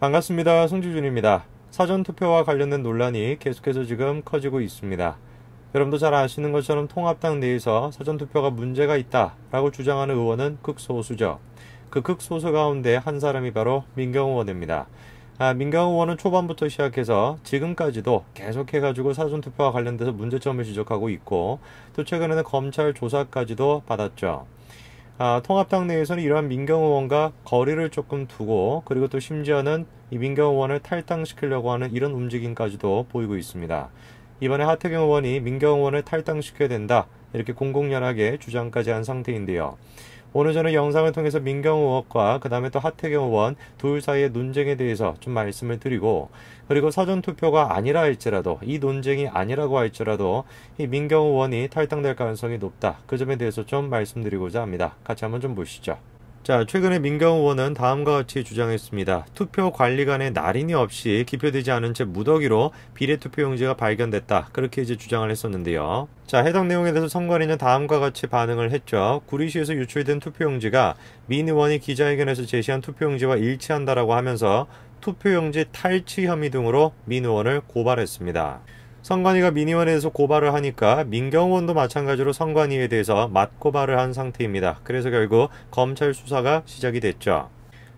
반갑습니다. 송지준입니다. 사전투표와 관련된 논란이 계속해서 지금 커지고 있습니다. 여러분도 잘 아시는 것처럼 통합당 내에서 사전투표가 문제가 있다라고 주장하는 의원은 극소수죠. 그 극소수 가운데 한 사람이 바로 민경우 의원입니다. 민경우 의원은 초반부터 시작해서 지금까지도 계속해가지고 사전투표와 관련돼서 문제점을 지적하고 있고, 또 최근에는 검찰 조사까지도 받았죠. 통합당 내에서는 이러한 민경우 의원과 거리를 조금 두고, 그리고 또 심지어는 이 민경우 의원을 탈당시키려고 하는 이런 움직임까지도 보이고 있습니다. 이번에 하태경 의원이 민경우 의원을 탈당시켜야 된다, 이렇게 공공연하게 주장까지 한 상태인데요. 오늘 저는 영상을 통해서 민경우 의원과 그 다음에 또 하태경 의원 둘 사이의 논쟁에 대해서 좀 말씀을 드리고, 그리고 사전투표가 아니라 할지라도, 이 논쟁이 아니라고 할지라도 이 민경우 의원이 탈당될 가능성이 높다, 그 점에 대해서 좀 말씀드리고자 합니다. 같이 한번 좀 보시죠. 자, 최근에 민경우 의원은 다음과 같이 주장했습니다. 투표 관리관의 날인이 없이 기표되지 않은 채 무더기로 비례투표용지가 발견됐다, 그렇게 이제 주장을 했었는데요. 자, 해당 내용에 대해서 선관위는 다음과 같이 반응을 했죠. 구리시에서 유출된 투표용지가 민 의원이 기자회견에서 제시한 투표용지와 일치한다라고 하면서 투표용지 탈취 혐의 등으로 민 의원을 고발했습니다. 선관위가 민 의원에 대해서 고발을 하니까 민경우 의원도 마찬가지로 선관위에 대해서 맞고발을 한 상태입니다. 그래서 결국 검찰 수사가 시작이 됐죠.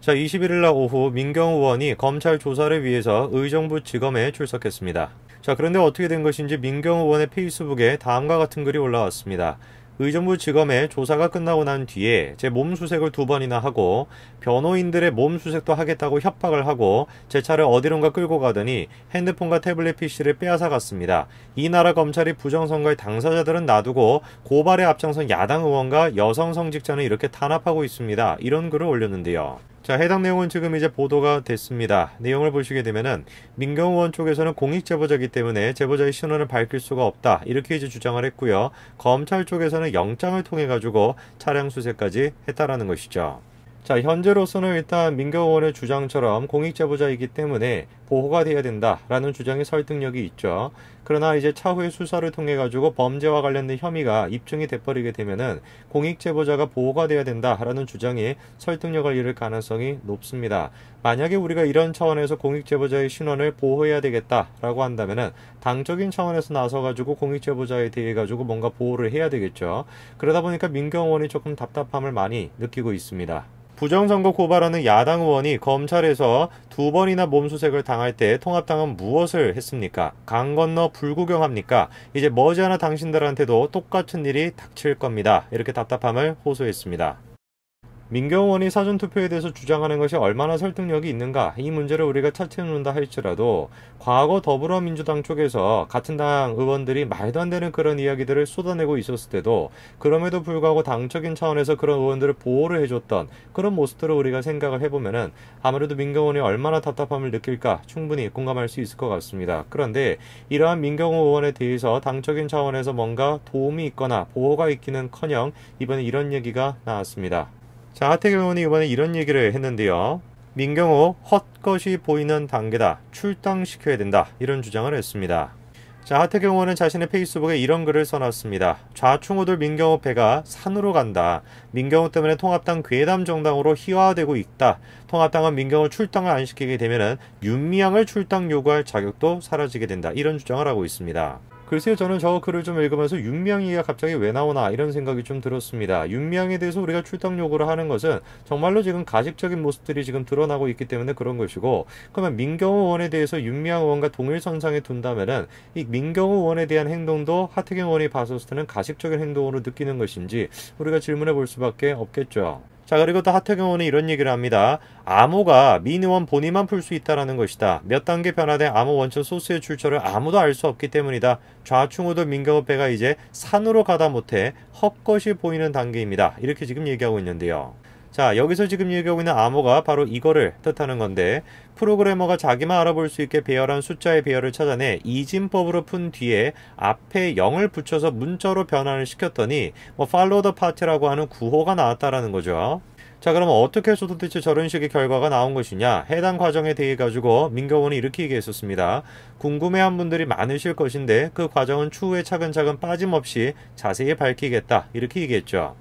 자, 21일날 오후 민경우 의원이 검찰 조사를 위해서 의정부지검에 출석했습니다. 자, 그런데 어떻게 된 것인지 민경우 의원의 페이스북에 다음과 같은 글이 올라왔습니다. 의정부지검의 조사가 끝나고 난 뒤에 제 몸수색을 2번이나 하고, 변호인들의 몸수색도 하겠다고 협박을 하고 제 차를 어디론가 끌고 가더니 핸드폰과 태블릿 PC를 빼앗아 갔습니다. 이 나라 검찰이 부정선거의 당사자들은 놔두고 고발에 앞장선 야당 의원과 여성 성직자는 이렇게 탄압하고 있습니다. 이런 글을 올렸는데요. 자, 해당 내용은 지금 이제 보도가 됐습니다. 내용을 보시게 되면은 민경우 의원 쪽에서는 공익제보자이기 때문에 제보자의 신원을 밝힐 수가 없다, 이렇게 이제 주장을 했고요. 검찰 쪽에서는 영장을 통해 가지고 차량 수색까지 했다라는 것이죠. 자, 현재로서는 일단 민경우 의원의 주장처럼 공익제보자이기 때문에 보호가 돼야 된다라는 주장이 설득력이 있죠. 그러나 이제 차후의 수사를 통해 가지고 범죄와 관련된 혐의가 입증이 돼버리게 되면은 공익제보자가 보호가 돼야 된다라는 주장이 설득력을 잃을 가능성이 높습니다. 만약에 우리가 이런 차원에서 공익제보자의 신원을 보호해야 되겠다라고 한다면은 당적인 차원에서 나서 가지고 공익제보자에 대해 가지고 뭔가 보호를 해야 되겠죠. 그러다 보니까 민경우 의원이 조금 답답함을 많이 느끼고 있습니다. 부정선거 고발하는 야당 의원이 검찰에서 2번이나 몸수색을 당할 때 통합당은 무엇을 했습니까? 강 건너 불구경합니까? 이제 머지않아 당신들한테도 똑같은 일이 닥칠 겁니다, 이렇게 답답함을 호소했습니다. 민경우 의원이 사전투표에 대해서 주장하는 것이 얼마나 설득력이 있는가, 이 문제를 우리가 찾아놓는다 할지라도 과거 더불어민주당 쪽에서 같은 당 의원들이 말도 안 되는 그런 이야기들을 쏟아내고 있었을 때도 그럼에도 불구하고 당적인 차원에서 그런 의원들을 보호를 해줬던 그런 모습들을 우리가 생각을 해보면은 아무래도 민경우 의원이 얼마나 답답함을 느낄까 충분히 공감할 수 있을 것 같습니다. 그런데 이러한 민경우 의원에 대해서 당적인 차원에서 뭔가 도움이 있거나 보호가 있기는커녕 이번에 이런 얘기가 나왔습니다. 자, 하태경 의원이 이번에 이런 얘기를 했는데요. 민경우 헛것이 보이는 단계다, 출당시켜야 된다, 이런 주장을 했습니다. 자, 하태경 의원은 자신의 페이스북에 이런 글을 써놨습니다. 좌충우돌 민경우 패가 산으로 간다. 민경우 때문에 통합당 괴담 정당으로 희화화되고 있다. 통합당은 민경우 출당을 안 시키게 되면은 윤미향을 출당 요구할 자격도 사라지게 된다, 이런 주장을 하고 있습니다. 글쎄요, 저는 저 글을 좀 읽으면서 윤미향이가 갑자기 왜 나오나 이런 생각이 좀 들었습니다. 윤미향에 대해서 우리가 출당 요구를 하는 것은 정말로 지금 가식적인 모습들이 지금 드러나고 있기 때문에 그런 것이고, 그러면 민경우 의원에 대해서 윤미향 의원과 동일선상에 둔다면은 이 민경우 의원에 대한 행동도 하태경 의원이 봤을 때는 가식적인 행동으로 느끼는 것인지 우리가 질문해 볼 수밖에 없겠죠. 자, 그리고 또 하태경 의원이 이런 얘기를 합니다. 암호가 민 의원 본인만 풀 수 있다라는 것이다. 몇 단계 변화된 암호 원천 소스의 출처를 아무도 알 수 없기 때문이다. 좌충우돌 민경우 패가 이제 산으로 가다 못해 헛것이 보이는 단계입니다, 이렇게 지금 얘기하고 있는데요. 자, 여기서 지금 얘기하고 있는 암호가 바로 이거를 뜻하는 건데, 프로그래머가 자기만 알아볼 수 있게 배열한 숫자의 배열을 찾아내 이진법으로 푼 뒤에 앞에 0을 붙여서 문자로 변환을 시켰더니 follow the party라고 하는 구호가 나왔다라는 거죠. 자, 그럼 어떻게 해서 도대체 저런 식의 결과가 나온 것이냐, 해당 과정에 대해 가지고 민경우 의원이 이렇게 얘기했었습니다. 궁금해한 분들이 많으실 것인데 그 과정은 추후에 차근차근 빠짐없이 자세히 밝히겠다, 이렇게 얘기했죠.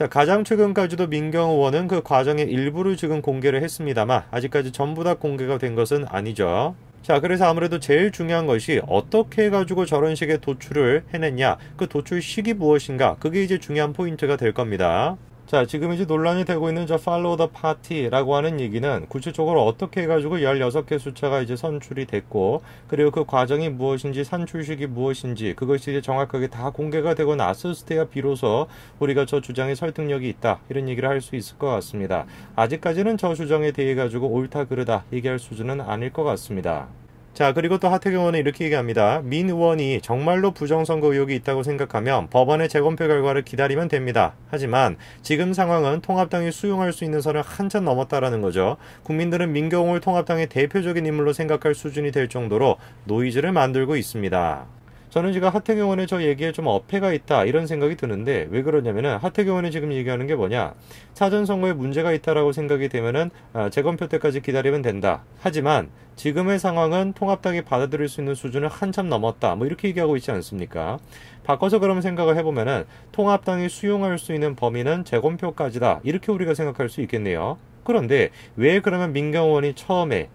자, 가장 최근까지도 민경호 의원은 그 과정의 일부를 지금 공개를 했습니다만 아직까지 전부 다 공개가 된 것은 아니죠. 자, 그래서 아무래도 제일 중요한 것이 어떻게 해가지고 저런 식의 도출을 해냈냐, 그 도출 시기 무엇인가, 그게 이제 중요한 포인트가 될 겁니다. 자, 지금 이제 논란이 되고 있는 저 Follow the Party라고 하는 얘기는 구체적으로 어떻게 해가지고 16개 숫자가 이제 선출이 됐고, 그리고 그 과정이 무엇인지, 산출식이 무엇인지, 그것이 이제 정확하게 다 공개가 되고 났을 때야 비로소 우리가 저 주장에 설득력이 있다, 이런 얘기를 할 수 있을 것 같습니다. 아직까지는 저 주장에 대해 가지고 옳다 그르다 얘기할 수준은 아닐 것 같습니다. 자, 그리고 또 하태경 의원은 이렇게 얘기합니다. 민 의원이 정말로 부정선거 의혹이 있다고 생각하면 법원의 재검표 결과를 기다리면 됩니다. 하지만 지금 상황은 통합당이 수용할 수 있는 선을 한참 넘었다라는 거죠. 국민들은 민경호를 통합당의 대표적인 인물로 생각할 수준이 될 정도로 노이즈를 만들고 있습니다. 저는 지금 하태경 의원의 저 얘기에 좀 어폐가 있다, 이런 생각이 드는데, 왜 그러냐면은 하태경 의원이 지금 얘기하는 게 뭐냐, 사전선거에 문제가 있다라고 생각이 되면은 재검표 때까지 기다리면 된다. 하지만 지금의 상황은 통합당이 받아들일 수 있는 수준을 한참 넘었다, 뭐 이렇게 얘기하고 있지 않습니까? 바꿔서 그러면 생각을 해보면은 통합당이 수용할 수 있는 범위는 재검표까지다, 이렇게 우리가 생각할 수 있겠네요. 그런데 왜 그러면 민경호 의원이 처음에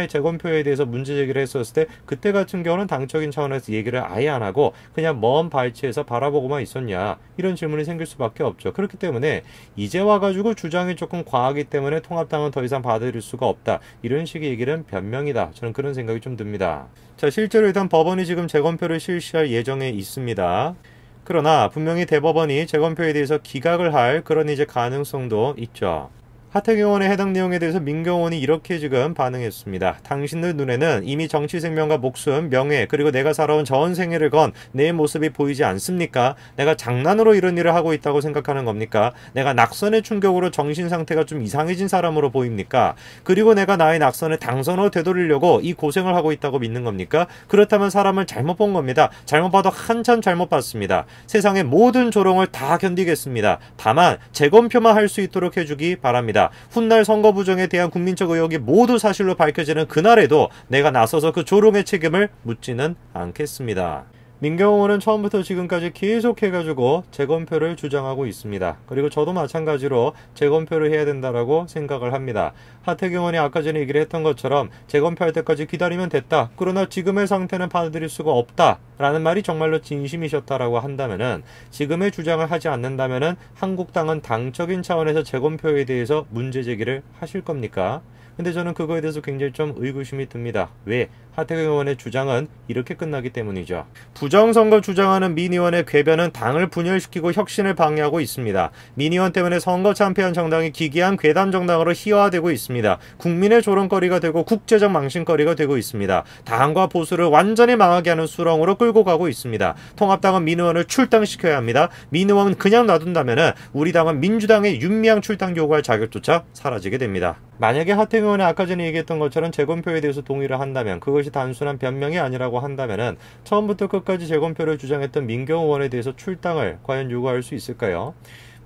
재검표에 대해서 문제 제기를 했었을 때 그때 같은 경우는 당적인 차원에서 얘기를 아예 안 하고 그냥 먼 발치에서 바라보고만 있었냐, 이런 질문이 생길 수밖에 없죠. 그렇기 때문에 이제 와가지고 주장이 조금 과하기 때문에 통합당은 더 이상 받아들일 수가 없다, 이런 식의 얘기는 변명이다, 저는 그런 생각이 좀 듭니다. 자, 실제로 일단 법원이 지금 재검표를 실시할 예정에 있습니다. 그러나 분명히 대법원이 재검표에 대해서 기각을 할 그런 이제 가능성도 있죠. 하태경 의원의 해당 내용에 대해서 민경호 의원이 이렇게 지금 반응했습니다. 당신들 눈에는 이미 정치 생명과 목숨, 명예, 그리고 내가 살아온 전 생애를 건 내 모습이 보이지 않습니까? 내가 장난으로 이런 일을 하고 있다고 생각하는 겁니까? 내가 낙선의 충격으로 정신 상태가 좀 이상해진 사람으로 보입니까? 그리고 내가 나의 낙선을 당선으로 되돌리려고 이 고생을 하고 있다고 믿는 겁니까? 그렇다면 사람을 잘못 본 겁니다. 잘못 봐도 한참 잘못 봤습니다. 세상의 모든 조롱을 다 견디겠습니다. 다만 재검표만 할 수 있도록 해주기 바랍니다. 훗날 선거 부정에 대한 국민적 의혹이 모두 사실로 밝혀지는 그날에도 내가 나서서 그 조롱의 책임을 묻지는 않겠습니다. 민경호 의원은 처음부터 지금까지 계속 해가지고 재검표를 주장하고 있습니다. 그리고 저도 마찬가지로 재검표를 해야 된다라고 생각을 합니다. 하태경 의원이 아까 전에 얘기를 했던 것처럼 재검표할 때까지 기다리면 됐다, 그러나 지금의 상태는 받아들일 수가 없다 라는 말이 정말로 진심이셨다라고 한다면은, 지금의 주장을 하지 않는다면은 한국당은 당적인 차원에서 재검표에 대해서 문제 제기를 하실 겁니까? 근데 저는 그거에 대해서 굉장히 좀 의구심이 듭니다. 왜? 하태경 의원의 주장은 이렇게 끝나기 때문이죠. 부정선거 주장하는 민 의원의 궤변은 당을 분열시키고 혁신을 방해하고 있습니다. 민 의원 때문에 선거 참패한 정당이 기괴한 괴담 정당으로 희화화되고 있습니다. 국민의 조롱거리가 되고 국제적 망신거리가 되고 있습니다. 당과 보수를 완전히 망하게 하는 수렁으로 끌고 가고 있습니다. 통합당은 민 의원을 출당시켜야 합니다. 민 의원 그냥 놔둔다면 우리 당은 민주당의 윤미향 출당 요구할 자격조차 사라지게 됩니다. 만약에 하태경 의원이 아까 전에 얘기했던 것처럼 재검표에 대해서 동의를 한다면, 그것이 단순한 변명이 아니라고 한다면 처음부터 끝까지 재검표를 주장했던 민경호 의원에 대해서 출당을 과연 요구할 수 있을까요?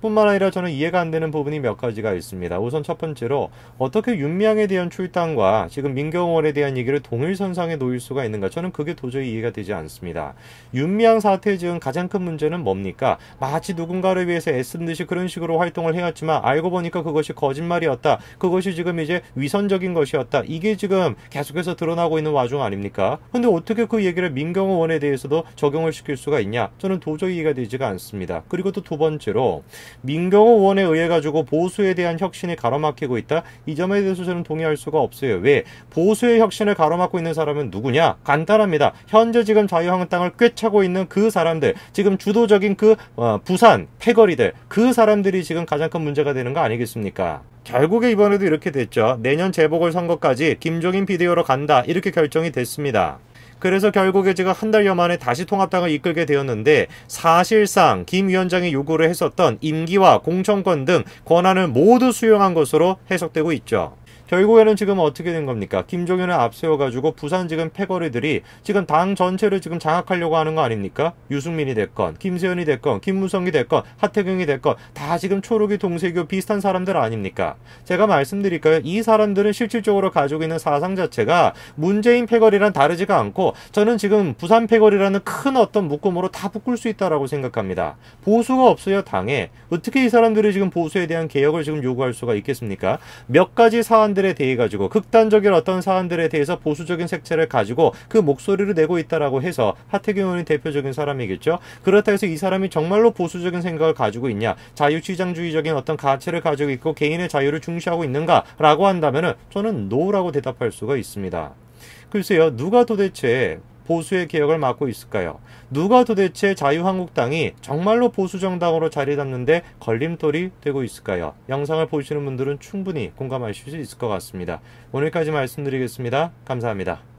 뿐만 아니라 저는 이해가 안 되는 부분이 몇 가지가 있습니다. 우선 첫 번째로 어떻게 윤미향에 대한 출당과 지금 민경호 의원에 대한 얘기를 동일선상에 놓일 수가 있는가, 저는 그게 도저히 이해가 되지 않습니다. 윤미향 사태에 지금 가장 큰 문제는 뭡니까? 마치 누군가를 위해서 애쓴 듯이 그런 식으로 활동을 해왔지만 알고 보니까 그것이 거짓말이었다, 그것이 지금 이제 위선적인 것이었다, 이게 지금 계속해서 드러나고 있는 와중 아닙니까? 근데 어떻게 그 얘기를 민경호 의원에 대해서도 적용을 시킬 수가 있냐, 저는 도저히 이해가 되지가 않습니다. 그리고 또 두 번째로 민경호 의원에 의해 가지고 보수에 대한 혁신이 가로막히고 있다, 이 점에 대해서 저는 동의할 수가 없어요. 왜? 보수의 혁신을 가로막고 있는 사람은 누구냐? 간단합니다. 현재 지금 자유한국당을 꿰차고 있는 그 사람들, 지금 주도적인 그 부산 패거리들, 그 사람들이 지금 가장 큰 문제가 되는 거 아니겠습니까? 결국에 이번에도 이렇게 됐죠. 내년 재보궐선거까지 김종인 비대위로 간다, 이렇게 결정이 됐습니다. 그래서 결국에 제가 한 달여 만에 다시 통합당을 이끌게 되었는데, 사실상 김 위원장이 요구를 했었던 임기와 공천권 등 권한을 모두 수용한 것으로 해석되고 있죠. 결국에는 지금 어떻게 된 겁니까? 김종인을 앞세워가지고 부산 지금 패거리들이 지금 당 전체를 지금 장악하려고 하는 거 아닙니까? 유승민이 됐건, 김세현이 됐건, 김무성이 됐건, 하태경이 됐건, 다 지금 초록이 동세교 비슷한 사람들 아닙니까? 제가 말씀드릴까요? 이 사람들은 실질적으로 가지고 있는 사상 자체가 문재인 패거리랑 다르지가 않고, 저는 지금 부산 패거리라는 큰 어떤 묶음으로 다 묶을 수 있다라고 생각합니다. 보수가 없어요, 당에. 어떻게 이 사람들이 지금 보수에 대한 개혁을 지금 요구할 수가 있겠습니까? 몇 가지 사안들에 대해 가지고, 극단적인 어떤 사안들에 대해서 보수적인 색채를 가지고 그 목소리를 내고 있다라고 해서 하태경 의원이 대표적인 사람이겠죠. 그렇다 해서 이 사람이 정말로 보수적인 생각을 가지고 있냐, 자유시장주의적인 어떤 가치를 가지고 있고 개인의 자유를 중시하고 있는가라고 한다면은 저는 노라고 대답할 수가 있습니다. 글쎄요, 누가 도대체 보수의 개혁을 맡고 있을까요? 누가 도대체 자유한국당이 정말로 보수정당으로 자리 잡는데 걸림돌이 되고 있을까요? 영상을 보시는 분들은 충분히 공감하실 수 있을 것 같습니다. 오늘까지 말씀드리겠습니다. 감사합니다.